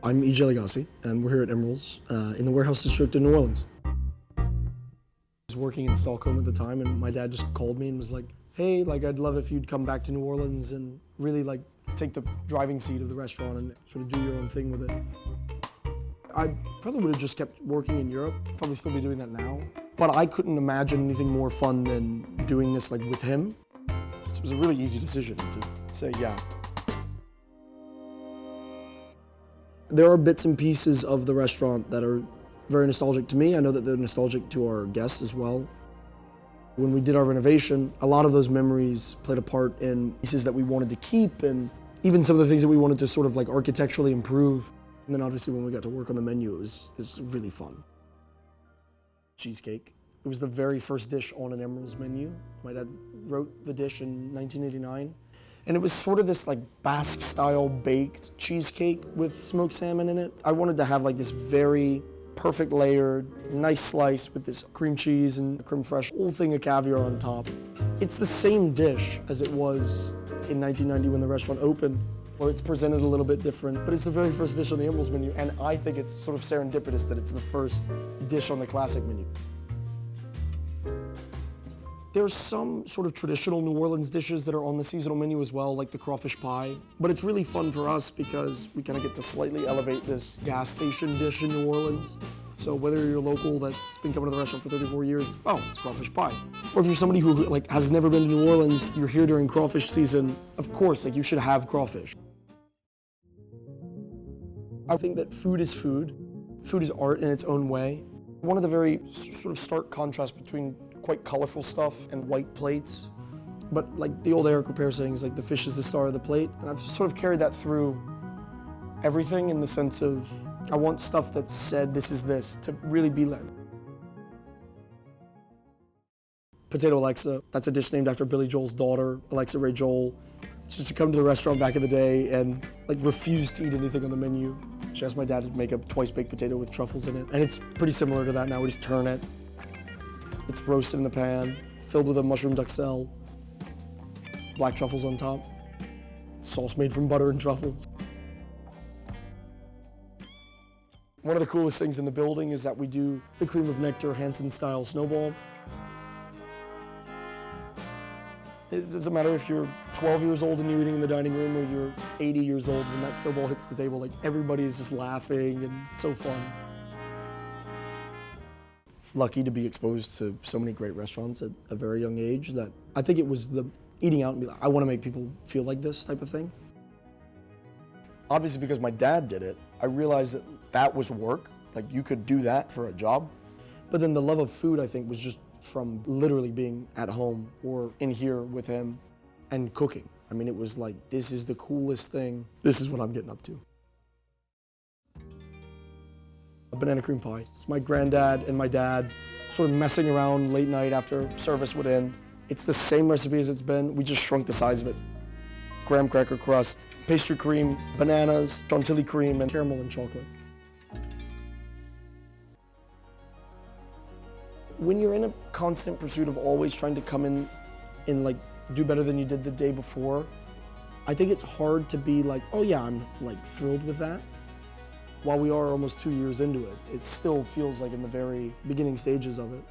I'm Emeril Lagasse, and we're here at Emeril's in the warehouse district in New Orleans. I was working in Stockholm at the time, and my dad just called me and was like, hey, I'd love if you'd come back to New Orleans and really take the driving seat of the restaurant and sort of do your own thing with it. I probably would have just kept working in Europe, probably still be doing that now. But I couldn't imagine anything more fun than doing this with him. So it was a really easy decision to say yeah. There are bits and pieces of the restaurant that are very nostalgic to me. I know that they're nostalgic to our guests as well. When we did our renovation, a lot of those memories played a part in pieces that we wanted to keep and even some of the things that we wanted to sort of architecturally improve. And then obviously when we got to work on the menu, it was really fun. Cheesecake. It was the very first dish on an Emeril's menu. My dad wrote the dish in 1989. And it was sort of this Basque-style baked cheesecake with smoked salmon in it. I wanted to have this very perfect layered, nice slice with this cream cheese and creme fraiche, whole thing of caviar on top. It's the same dish as it was in 1990 when the restaurant opened, or it's presented a little bit different, but it's the very first dish on the Emeril's menu, and I think it's sort of serendipitous that it's the first dish on the classic menu. There's some sort of traditional New Orleans dishes that are on the seasonal menu as well, like the Crawfish Pie. But it's really fun for us because we kind of get to slightly elevate this gas station dish in New Orleans. So whether you're local that's been coming to the restaurant for 34 years, oh, it's Crawfish Pie. Or if you're somebody who has never been to New Orleans, you're here during crawfish season, of course, you should have crawfish. I think that food is food. Food is art in its own way. One of the very sort of stark contrasts between quite colorful stuff and white plates, but the old Eric Ripert sayings, the fish is the star of the plate, and I've sort of carried that through everything in the sense of I want stuff that said this is this to really be like. Potato Alexa, that's a dish named after Billy Joel's daughter, Alexa Ray Joel. She used to come to the restaurant back in the day and refuse to eat anything on the menu. She asked my dad to make a twice-baked potato with truffles in it, and it's pretty similar to that now. We just turn it. It's roasted in the pan, filled with a mushroom duxelle, black truffles on top, sauce made from butter and truffles. One of the coolest things in the building is that we do the cream of nectar Hansen style Snowball. It doesn't matter if you're 12 years old and you're eating in the dining room or you're 80 years old when that Snowball hits the table, everybody is just laughing and so fun. Lucky to be exposed to so many great restaurants at a very young age that I think it was the eating out and be like, I want to make people feel like this type of thing. Obviously because my dad did it, I realized that that was work, you could do that for a job. But then the love of food I think was just from literally being at home or in here with him and cooking. I mean, it was this is the coolest thing. This is what I'm getting up to. A banana cream pie. It's my granddad and my dad sort of messing around late night after service would end. It's the same recipe as it's been, we just shrunk the size of it. Graham cracker crust, pastry cream, bananas, chantilly cream, and caramel and chocolate. When you're in a constant pursuit of always trying to come in and do better than you did the day before, I think it's hard to be oh yeah, I'm thrilled with that. While we are almost 2 years into it, it still feels in the very beginning stages of it.